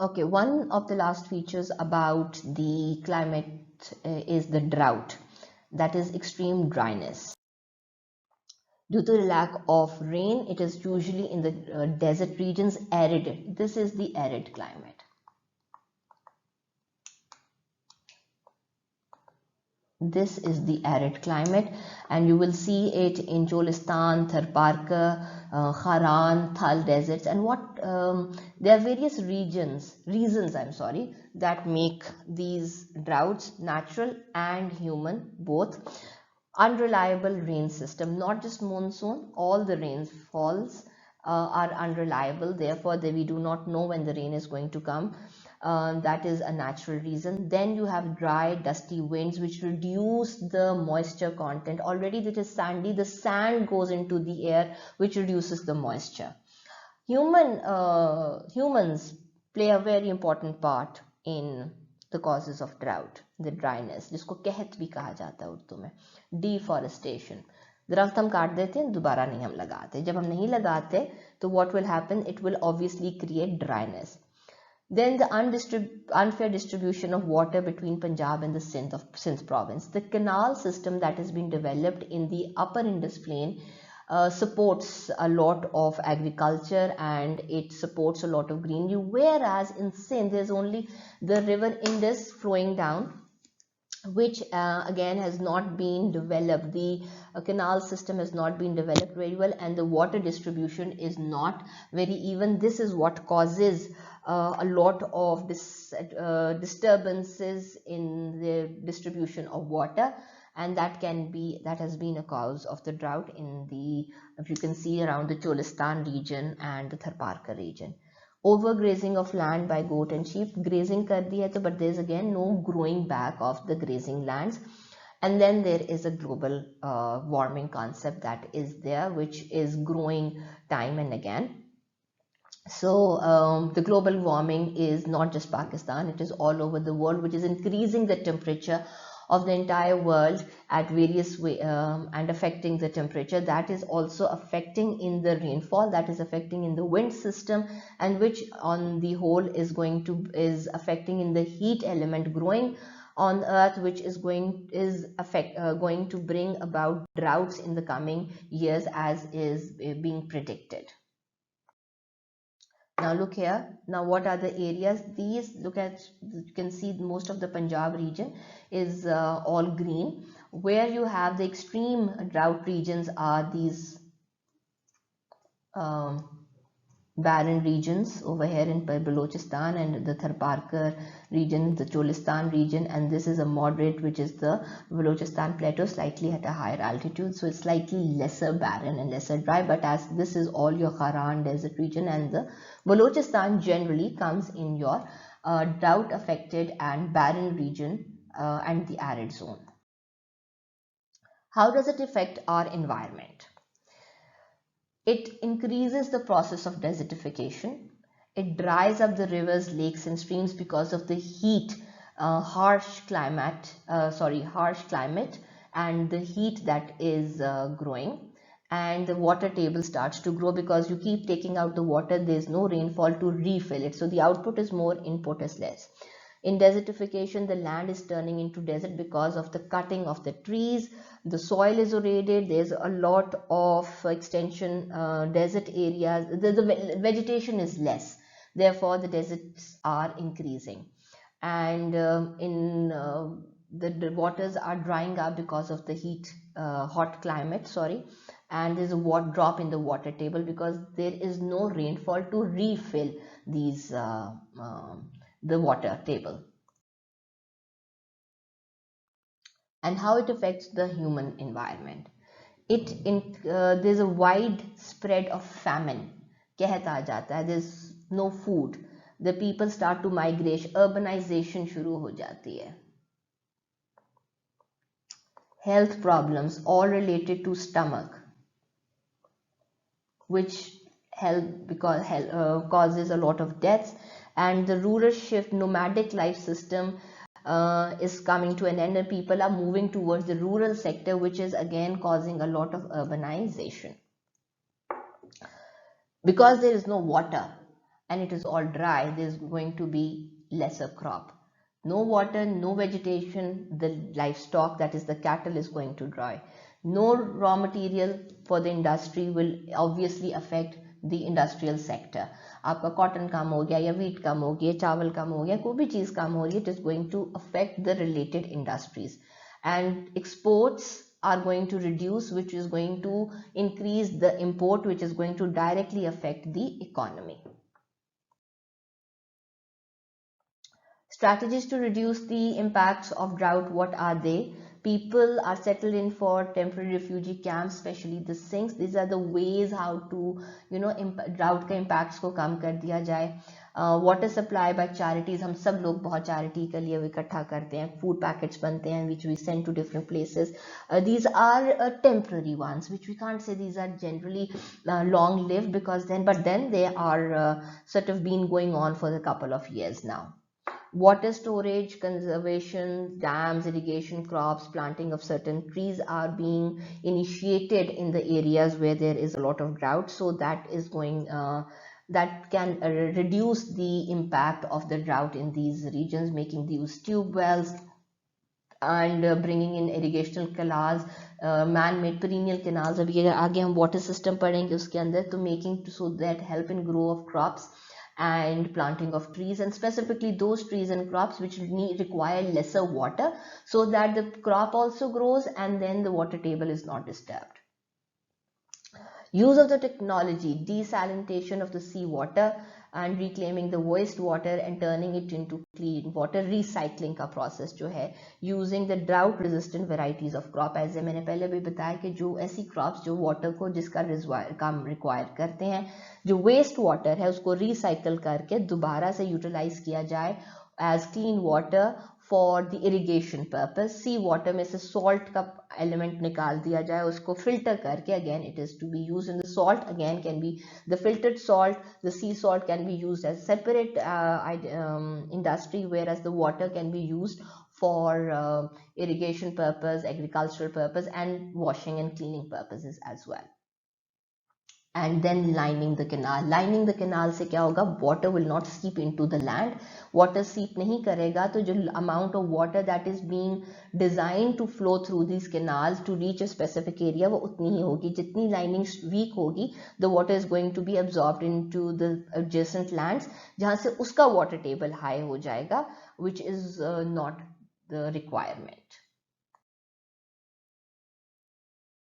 Okay, one of the last features about the climate is the drought, that is extreme dryness. Due to the lack of rain, it is usually in the desert regions arid. This is the arid climate. This is the arid climate, and you will see it in Cholistan, Tharparkar, Haran, Thal deserts, and there are various reasons that make these droughts natural and human both. Unreliable rain system, not just monsoon, all the rainfalls are unreliable, therefore we do not know when the rain is going to come. That is a natural reason. Then you have dry dusty winds which reduce the moisture content. Already it is sandy, the sand goes into the air which reduces the moisture. Humans play a very important part in the causes of drought, the dryness, जिसको कहत भी कहा जाता है उर्दू में. Deforestation. दरख्त हम काट देते हैं, दोबारा नहीं हम लगाते. जब हम नहीं लगाते तो what will happen? It will obviously create dryness. Then the unfair distribution of water between Punjab and the Sindh province. The canal system that has been developed in the upper Indus plain supports a lot of agriculture and it supports a lot of greenery, whereas in Sindh there's only the river Indus flowing down, which again has not been developed. The canal system has not been developed very well, and the water distribution is not very even. This is what causes a lot of disturbances in the distribution of water, and that has been a cause of the drought in the, if you can see, around the Cholistan region and the Tharparkar region. Overgrazing of land by goat and sheep. Grazing kar diya to, but there's again no growing back of the grazing lands. And then there is a global warming concept that is there, which is growing time and again. So the global warming is not just Pakistan, it is all over the world, which is increasing the temperature of the entire world at various ways and affecting the temperature. That is also affecting in the rainfall, that is affecting in the wind system, and which on the whole is affecting in the heat element growing on earth, which is going to bring about droughts in the coming years, as is being predicted. Now look here. Now what are the areas? These, look at, you can see most of the Punjab region is all green. Where you have the extreme drought regions are these barren regions over here in Balochistan and the Tharparkar region, the Cholistan region, and this is a moderate, which is the Balochistan plateau, slightly at a higher altitude, so it's slightly lesser barren and lesser dry. But as this is all your Haran desert region, and the Balochistan generally comes in your drought affected and barren region and the arid zone. How does it affect our environment? It increases the process of desertification. It dries up the rivers, lakes and streams because of the heat, harsh climate and the heat that is growing. And the water table starts to grow because you keep taking out the water, there's no rainfall to refill it. So the output is more, input is less. In desertification, the land is turning into desert because of the cutting of the trees. The soil is eroded. There's a lot of extension desert areas. The vegetation is less. Therefore, the deserts are increasing. And the waters are drying up because of the hot climate, and there's a drop in the water table because there is no rainfall to refill the water table. And how it affects the human environment. There's a wide spread of famine. कहत आ जाता है, there's no food. The people start to migrate, urbanization शुरू हो जाती है. Health problems, all related to stomach, which causes a lot of deaths. And the rural shift, nomadic life system is coming to an end, and people are moving towards the rural sector, which is again causing a lot of urbanization. Because there is no water and it is all dry, there's going to be lesser crop. No water, no vegetation, the livestock, that is the cattle, is going to dry. No raw material for the industry will obviously affect the industrial sector. आपका cotton कम हो गया या wheat कम हो गया, चावल कम हो गया, कोई भी चीज़ कम हो रही है, it is going to affect the related industries. And exports are going to reduce, which is going to increase the import, which is going to directly affect the economy. Strategies to reduce the impacts of drought, what are they? People are settled in for temporary refugee camps, especially the sinks. These are the ways how to, drought के impacts को कम कर दिया जाए. Water supply by charities, हम सब लोग बहुत charity के लिए इकट्ठा करते हैं, food packets बनते हैं which we send to different places. These are temporary ones, which we can't say these are generally long lived, because but then they are sort of been going on for a couple of years now. Water storage, conservation, dams, irrigation, crops, planting of certain trees are being initiated in the areas where there is a lot of drought. So that is going, that can reduce the impact of the drought in these regions, making these tube wells and bringing in irrigational canals, man-made perennial canals. अभी आगे हम water system पढ़ेंगे उसके अंदर, तो making so that help in grow of crops and planting of trees, and specifically those trees and crops which require lesser water, so that the crop also grows and then the water table is not disturbed. Use of the technology, desalination of the seawater and reclaiming the wastewater and turning it into clean water, recycling का process जो है, using the drought resistant varieties of crop. ऐसे मैंने पहले भी बताया कि जो ऐसी crops जो water को जिसका काम require करते हैं, जो waste water है उसको recycle करके दोबारा से utilize किया जाए as clean water for the irrigation purpose. Sea water में से salt का element निकाल दिया जाए, उसको filter करके, again it is to be used in the salt, again can be the filtered salt, the sea salt can be used as separate industry, whereas the water can be used for irrigation purpose, agricultural purpose, and washing and cleaning purposes as well. And then lining the canal. Lining the canal से क्या होगा? Water will not seep into the land. Water seep नहीं करेगा, तो जो amount of water that is being designed to flow through these canals to reach a specific area वो उतनी ही होगी. जितनी lining weak होगी, the water is going to be absorbed into the adjacent lands, जहाँ से उसका water table high हो जाएगा, which is not the requirement.